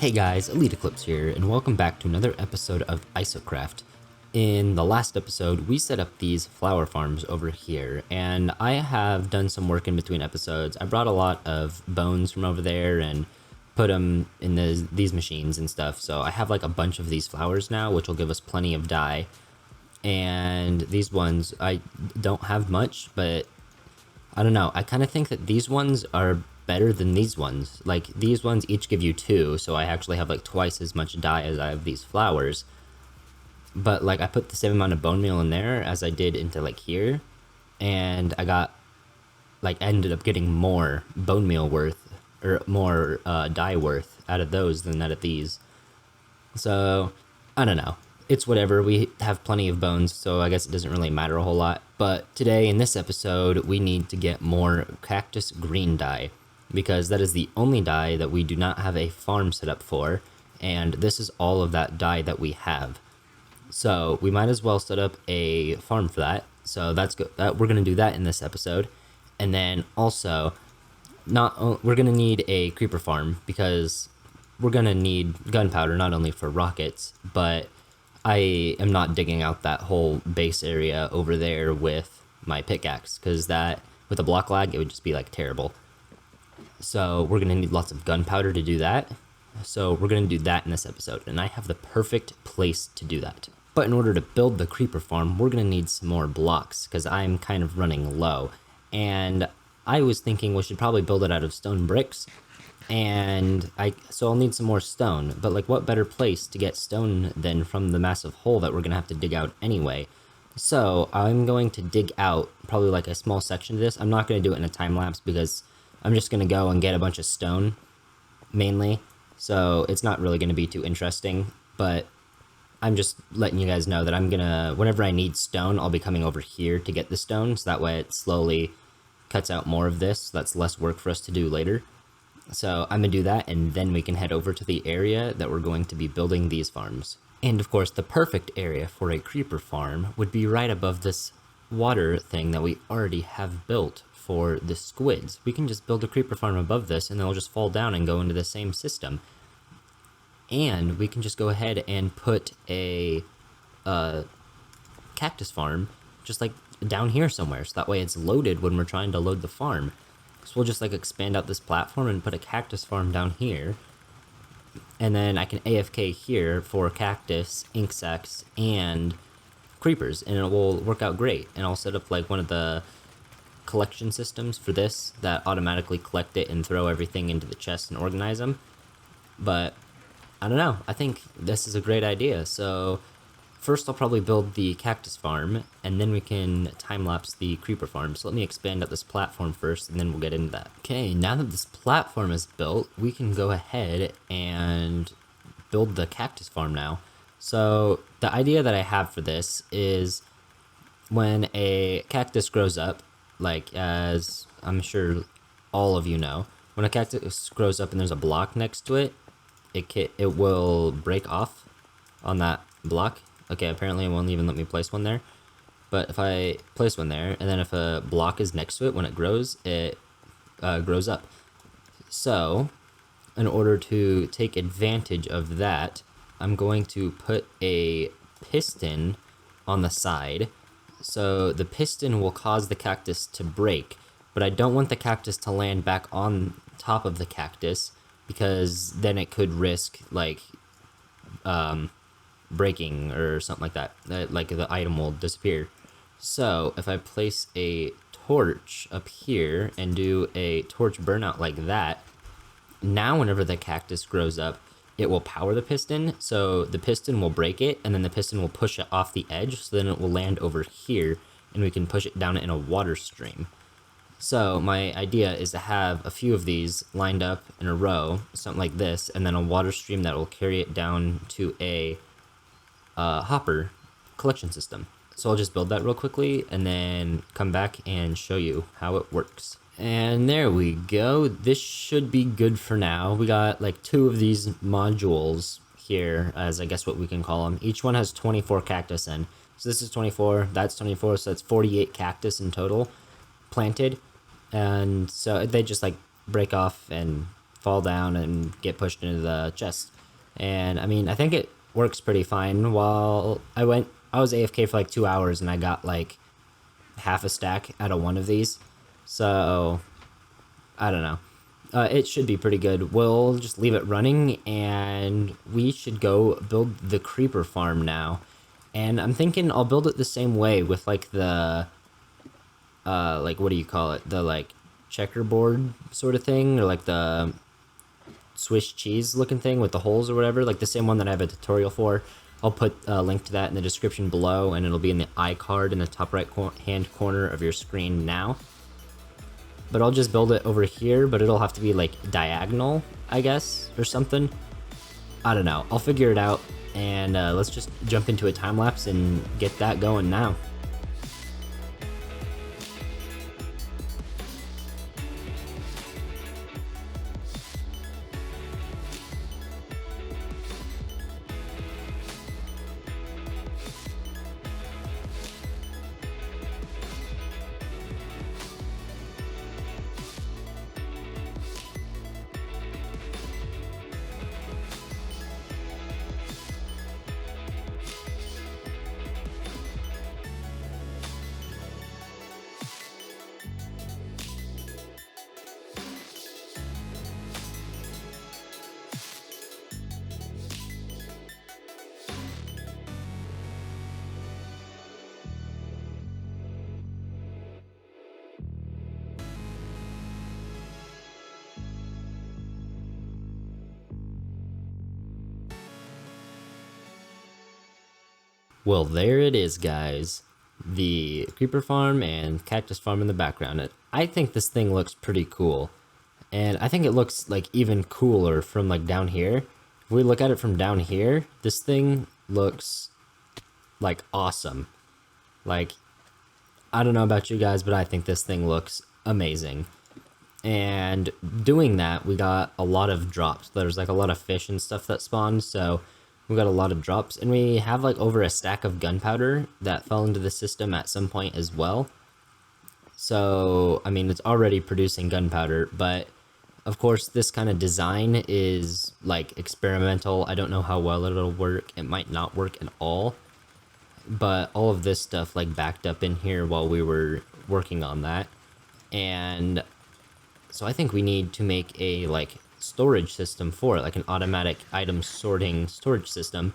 Hey guys, Elite Eclipse here, and welcome back to another episode of IsoCraft. In the last episode, we set up these flower farms over here, and I have done some work in between episodes. I brought a lot of bones from over there and put them in these machines and stuff, so I have like a bunch of these flowers now, which will give us plenty of dye. And these ones, I don't have much, but I don't know. I kind of think that these ones are better than these ones. Like, these ones each give you 2, so I actually have like twice as much dye as I have these flowers. But like, I put the same amount of bone meal in there as I did into like here, and I got like ended up getting more bone meal worth, or more dye worth out of those than out of these. So I don't know. It's whatever. We have plenty of bones, so I guess it doesn't really matter a whole lot. But today in this episode, we need to get more cactus green dye, because that is the only dye that we do not have a farm set up for, and this is all of that dye that we have. So we might as well set up a farm for that. So that's good. We're gonna do that in this episode, and then also, we're gonna need a creeper farm because we're gonna need gunpowder not only for rockets, but I am not digging out that whole base area over there with my pickaxe, because that, with a block lag, it would just be like terrible. So we're gonna need lots of gunpowder to do that. So we're gonna do that in this episode, and I have the perfect place to do that. But in order to build the creeper farm, we're gonna need some more blocks, because I'm kind of running low. And I was thinking we should probably build it out of stone bricks, so I'll need some more stone. But like, what better place to get stone than from the massive hole that we're gonna have to dig out anyway? So I'm going to dig out probably like a small section of this. I'm not gonna do it in a time lapse because I'm just gonna go and get a bunch of stone mainly. So it's not really gonna be too interesting, but I'm just letting you guys know that I'm gonna, whenever I need stone, I'll be coming over here to get the stone, so that way it slowly cuts out more of this, so that's less work for us to do later. So I'm gonna do that, and then we can head over to the area that we're going to be building these farms. And of course, the perfect area for a creeper farm would be right above this water thing that we already have built for the squids. We can just build a creeper farm above this, and they'll just fall down and go into the same system. And we can just go ahead and put a cactus farm just like down here somewhere, so that way it's loaded when we're trying to load the farm. So we'll just like expand out this platform and put a cactus farm down here, and then I can AFK here for cactus, ink sacs, and creepers, and it will work out great. And I'll set up like one of the collection systems for this that automatically collect it and throw everything into the chest and organize them. But I don't know, I think this is a great idea. So first I'll probably build the cactus farm, and then we can time-lapse the creeper farm. So let me expand out this platform first, and then we'll get into that. Okay, now that this platform is built, we can go ahead and build the cactus farm now. So the idea that I have for this is when a cactus grows up, like, as I'm sure all of you know, when a cactus grows up and there's a block next to it, it will break off on that block. Okay, apparently it won't even let me place one there. But if I place one there, and then if a block is next to it, when it grows up. So, in order to take advantage of that, I'm going to put a piston on the side. So the piston will cause the cactus to break, but I don't want the cactus to land back on top of the cactus, because then it could risk like breaking or something like that. Like the item will disappear. So if I place a torch up here and do a torch burnout like that, now whenever the cactus grows up, it will power the piston, so the piston will break it, and then the piston will push it off the edge, so then it will land over here, and we can push it down in a water stream. So my idea is to have a few of these lined up in a row, something like this, and then a water stream that will carry it down to a hopper collection system. So I'll just build that real quickly and then come back and show you how it works. And there we go. This should be good for now. We got like 2 of these modules here, as I guess what we can call them. Each one has 24 cactus in. So this is 24, that's 24, so that's 48 cactus in total planted. And so they just like break off and fall down and get pushed into the chest. And I mean, I think it works pretty fine. While I was AFK for like 2 hours and I got like half a stack out of one of these. So I don't know. It should be pretty good. We'll just leave it running and we should go build the creeper farm now. And I'm thinking I'll build it the same way with like the, like, what do you call it? The like checkerboard sort of thing, or like the Swiss cheese looking thing with the holes or whatever, like the same one that I have a tutorial for. I'll put a link to that in the description below, and it'll be in the iCard in the top right hand corner of your screen now. But I'll just build it over here, but it'll have to be like diagonal, I guess, or something. I don't know. I'll figure it out, and let's just jump into a time lapse and get that going now. Well, there it is, guys. The creeper farm and cactus farm in the background. I think this thing looks pretty cool. And I think it looks like even cooler from like down here. If we look at it from down here, this thing looks like awesome. Like, I don't know about you guys, but I think this thing looks amazing. And doing that, we got a lot of drops. There's like a lot of fish and stuff that spawned, so we got a lot of drops, and we have like over a stack of gunpowder that fell into the system at some point as well. So, I mean, it's already producing gunpowder, but of course this kind of design is like experimental. I don't know how well it'll work. It might not work at all, but all of this stuff like backed up in here while we were working on that. And so I think we need to make a like storage system for it, like an automatic item sorting storage system.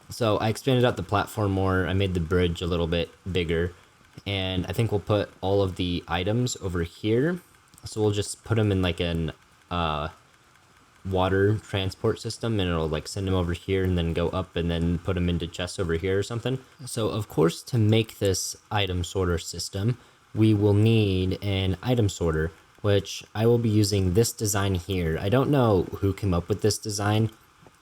So I expanded out the platform more, I made the bridge a little bit bigger, and I think we'll put all of the items over here. So we'll just put them in like an water transport system, and it'll like send them over here and then go up and then put them into chests over here or something. So of course, to make this item sorter system, we will need an item sorter, which I will be using this design here. I don't know who came up with this design.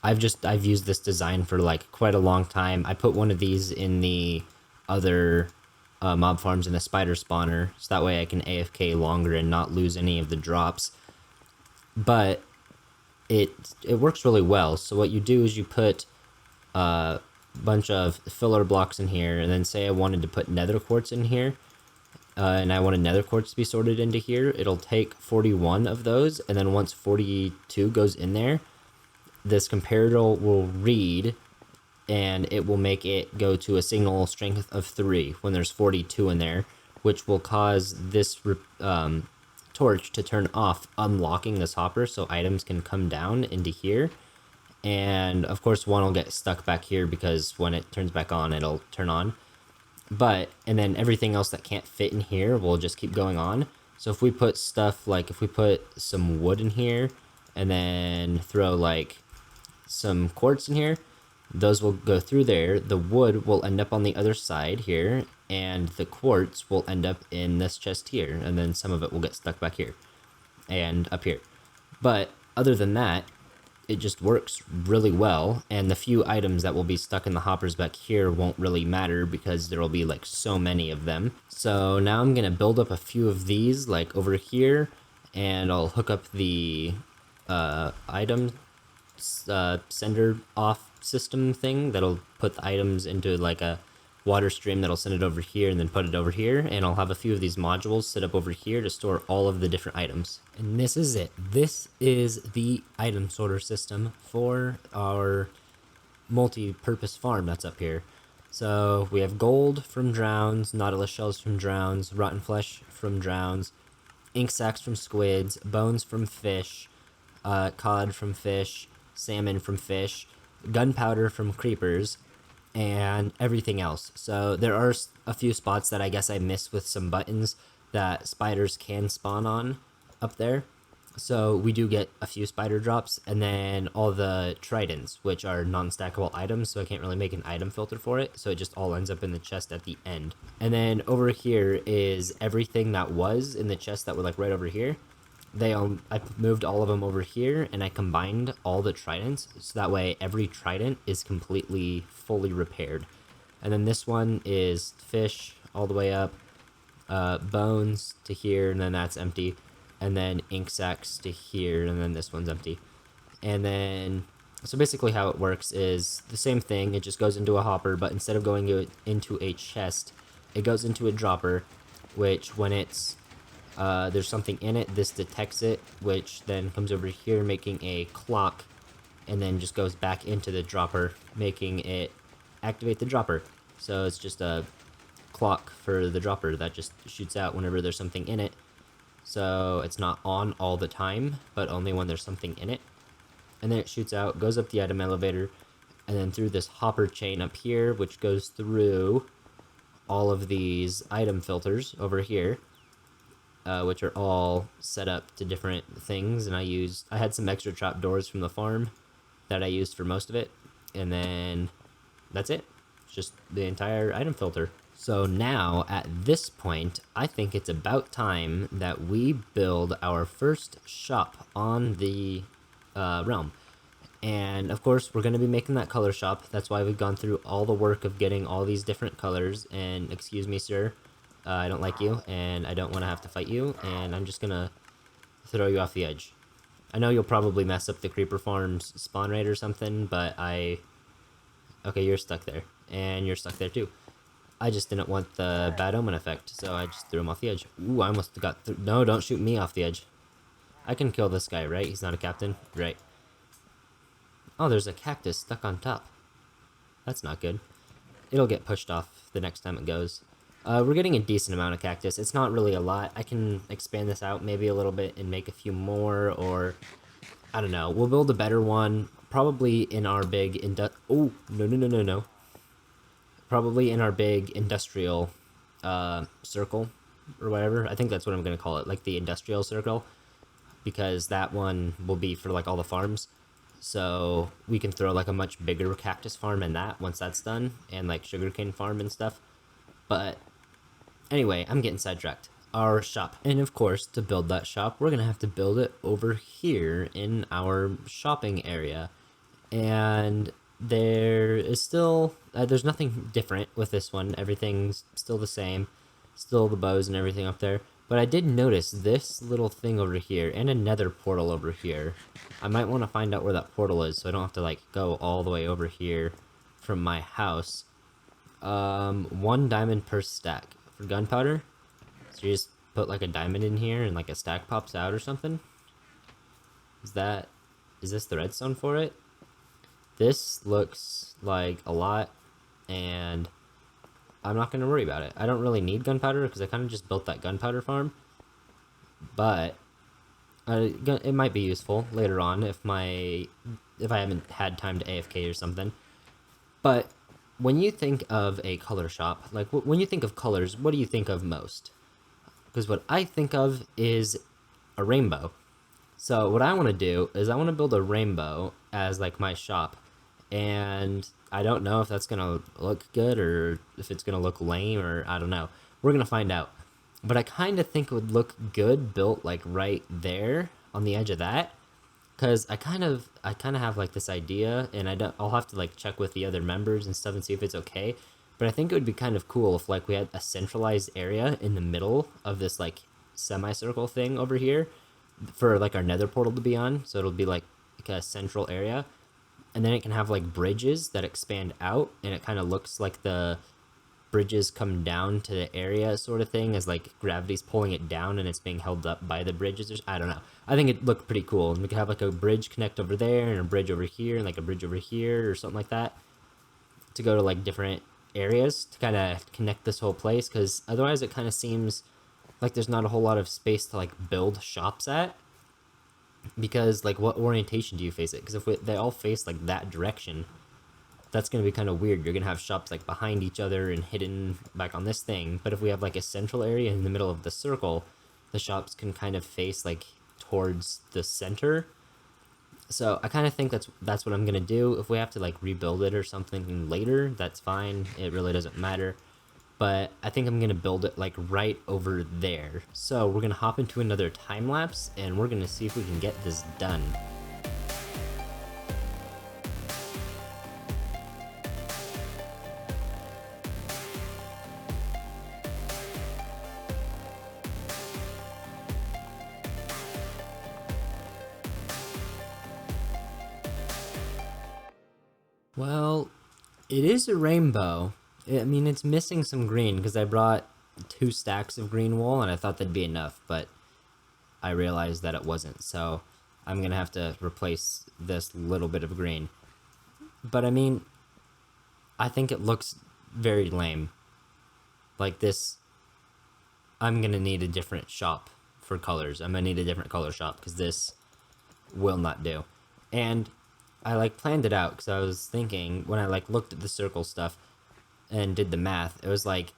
I've used this design for like quite a long time. I put one of these in the other mob farms in the spider spawner, so that way I can AFK longer and not lose any of the drops. But it works really well. So what you do is you put a bunch of filler blocks in here, and then say I wanted to put nether quartz in here, and I wanted nether quartz to be sorted into here. It'll take 41 of those, and then once 42 goes in there, this comparator will read, and it will make it go to a signal strength of 3 when there's 42 in there, which will cause this torch to turn off, unlocking this hopper so items can come down into here. And of course one will get stuck back here because when it turns back on, it'll turn on. And then everything else that can't fit in here will just keep going on. So if we put stuff like, if we put some wood in here and then throw like some quartz in here, those will go through there. The wood will end up on the other side here, and the quartz will end up in this chest here, and then some of it will get stuck back here and up here. But other than that, it just works really well, and the few items that will be stuck in the hoppers back here won't really matter because there will be like so many of them. So now I'm gonna build up a few of these like over here, and I'll hook up the item sender off system thing that'll put the items into like a water stream that'll send it over here and then put it over here. And I'll have a few of these modules set up over here to store all of the different items. And this is it. This is the item sorter system for our multi-purpose farm that's up here. So we have gold from drowns, nautilus shells from drowns, rotten flesh from drowns, ink sacs from squids, bones from fish, cod from fish, salmon from fish, gunpowder from creepers, and everything else. So there are a few spots that I guess I missed with some buttons that spiders can spawn on up there. So we do get a few spider drops, and then all the tridents, which are non-stackable items, so I can't really make an item filter for it, so it just all ends up in the chest at the end. And then over here is everything that was in the chest that were like right over here. I moved all of them over here, and I combined all the tridents, so that way every trident is completely fully repaired. And then this one is fish all the way up, bones to here, and then that's empty. And then ink sacs to here, and then this one's empty. And then, so basically how it works is the same thing, it just goes into a hopper, but instead of going into a chest, it goes into a dropper, which when it's, there's something in it, this detects it, which then comes over here making a clock, and then just goes back into the dropper, making it activate the dropper. So it's just a clock for the dropper that just shoots out whenever there's something in it. So it's not on all the time, but only when there's something in it. And then it shoots out, goes up the item elevator, and then through this hopper chain up here, which goes through all of these item filters over here, which are all set up to different things. And I had some extra trapdoors from the farm that I used for most of it. And then that's it. It's just the entire item filter. So now, at this point, I think it's about time that we build our first shop on the realm. And of course, we're going to be making that color shop. That's why we've gone through all the work of getting all these different colors. And excuse me, sir, I don't like you, and I don't want to have to fight you, and I'm just going to throw you off the edge. I know you'll probably mess up the creeper farm's spawn rate or something, but okay, you're stuck there, and you're stuck there too. I just didn't want the bad omen effect, so I just threw him off the edge. Ooh, I almost got through. No, don't shoot me off the edge. I can kill this guy, right? He's not a captain? Right. Oh, there's a cactus stuck on top. That's not good. It'll get pushed off the next time it goes. We're getting a decent amount of cactus. It's not really a lot. I can expand this out maybe a little bit and make a few more, or I don't know. We'll build a better one, probably in our big oh, no. Probably in our big industrial circle or whatever. I think that's what I'm going to call it, like the industrial circle, because that one will be for like all the farms. So we can throw like a much bigger cactus farm in that once that's done, and like sugarcane farm and stuff. But anyway, I'm getting sidetracked. Our shop. And of course, to build that shop, we're going to have to build it over here in our shopping area. And there is still, there's nothing different with this one. Everything's still the same. Still the bows and everything up there. But I did notice this little thing over here and a nether portal over here. I might want to find out where that portal is so I don't have to like go all the way over here from my house. 1 diamond per stack for gunpowder. So you just put like a diamond in here and like a stack pops out or something. Is this the redstone for it? This looks like a lot, and I'm not going to worry about it. I don't really need gunpowder because I kind of just built that gunpowder farm. But it might be useful later on if I haven't had time to AFK or something. But when you think of a color shop, like when you think of colors, what do you think of most? Because what I think of is a rainbow. So what I want to do is I want to build a rainbow as like my shop. And I don't know if that's going to look good or if it's going to look lame, or I don't know. We're going to find out. But I kind of think it would look good built like right there on the edge of that. Because I kind of have like this idea, and I'll have to like check with the other members and stuff and see if it's okay. But I think it would be kind of cool if like we had a centralized area in the middle of this like semicircle thing over here for like our nether portal to be on. So it'll be like a central area. And then it can have like bridges that expand out, and it kind of looks like the bridges come down to the area sort of thing, as like gravity's pulling it down and it's being held up by the bridges. I don't know. I think it looked pretty cool. We could have like a bridge connect over there and a bridge over here and like a bridge over here or something like that to go to like different areas to kind of connect this whole place, because otherwise it kind of seems like there's not a whole lot of space to like build shops at, because like what orientation do you face it? Because if they all face like that direction, that's going to be kind of weird. You're going to have shops like behind each other and hidden back on this thing. But if we have like a central area in the middle of the circle, the shops can kind of face like towards the center. So I kind of think that's what I'm going to do. If we have to like rebuild it or something later, that's fine. It really doesn't matter. But I think I'm going to build it like right over there. So we're going to hop into another time lapse and we're going to see if we can get this done. Well, it is a rainbow. I mean, it's missing some green because I brought 2 stacks of green wool and I thought that'd be enough, but I realized that it wasn't. So I'm going to have to replace this little bit of green. But I mean, I think it looks very lame. Like this, I'm going to need a different shop for colors. I'm going to need a different color shop because this will not do. And I like planned it out because I was thinking when I like looked at the circle stuff and did the math, it was like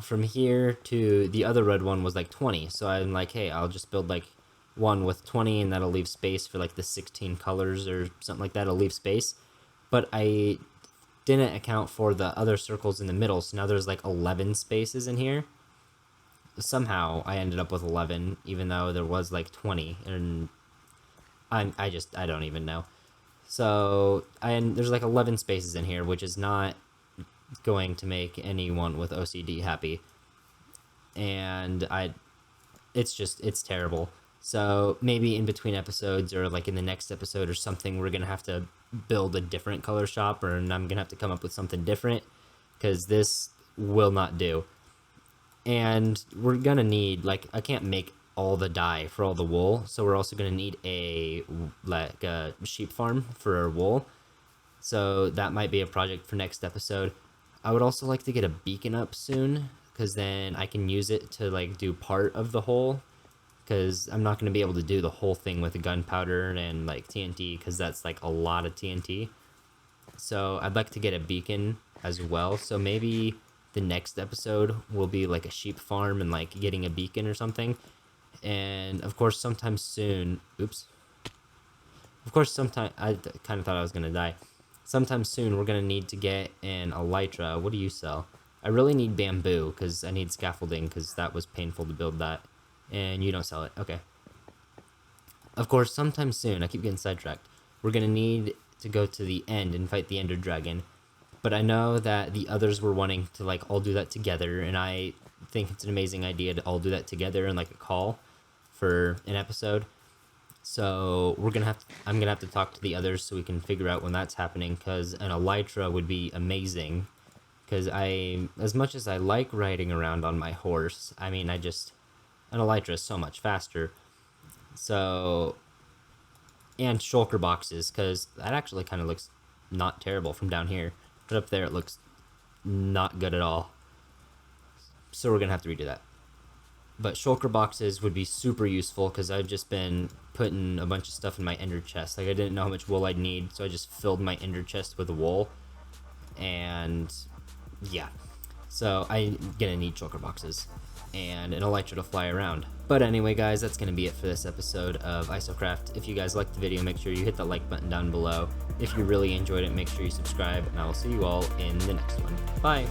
from here to the other red one was like 20. So I'm like, hey, I'll just build like one with 20 and that'll leave space for like the 16 colors or something like that. It'll leave space. But I didn't account for the other circles in the middle. So now there's like 11 spaces in here. Somehow I ended up with 11, even though there was like 20. And I don't even know. So there's like 11 spaces in here, which is not going to make anyone with OCD happy. And it's terrible. So maybe in between episodes or like in the next episode or something, we're going to have to build a different color shop, or I'm going to have to come up with something different because this will not do. And we're going to need, like, I can't make all the dye for all the wool, so we're also going to need a sheep farm for our wool, so that might be a project for next episode. I would also like to get a beacon up soon, because then I can use it to like do part of the hole, because I'm not going to be able to do the whole thing with the gunpowder and like TNT, because that's like a lot of TNT. So I'd like to get a beacon as well, so maybe the next episode will be like a sheep farm and like getting a beacon or something. And of course, sometime soon, I kind of thought I was going to die. Sometime soon, we're going to need to get an elytra. What do you sell? I really need bamboo, because I need scaffolding, because that was painful to build that. And you don't sell it. Okay. Of course, sometime soon, I keep getting sidetracked, we're going to need to go to the end and fight the Ender Dragon. But I know that the others were wanting to like all do that together, and I think it's an amazing idea to all do that together in like a call for an episode. So I'm gonna have to talk to the others so we can figure out when that's happening, because an elytra would be amazing, because as much as I like riding around on my horse, I mean, an elytra is so much faster. So, and shulker boxes, because that actually kind of looks not terrible from down here, but up there it looks not good at all. So we're gonna have to redo that. But shulker boxes would be super useful, because I've just been putting a bunch of stuff in my ender chest. Like, I didn't know how much wool I'd need, so I just filled my ender chest with wool. And yeah, so I'm gonna need shulker boxes and an elytra to fly around. But anyway, guys, that's gonna be it for this episode of IsoCraft. If you guys liked the video, make sure you hit that like button down below. If you really enjoyed it, make sure you subscribe, and I will see you all in the next one. Bye!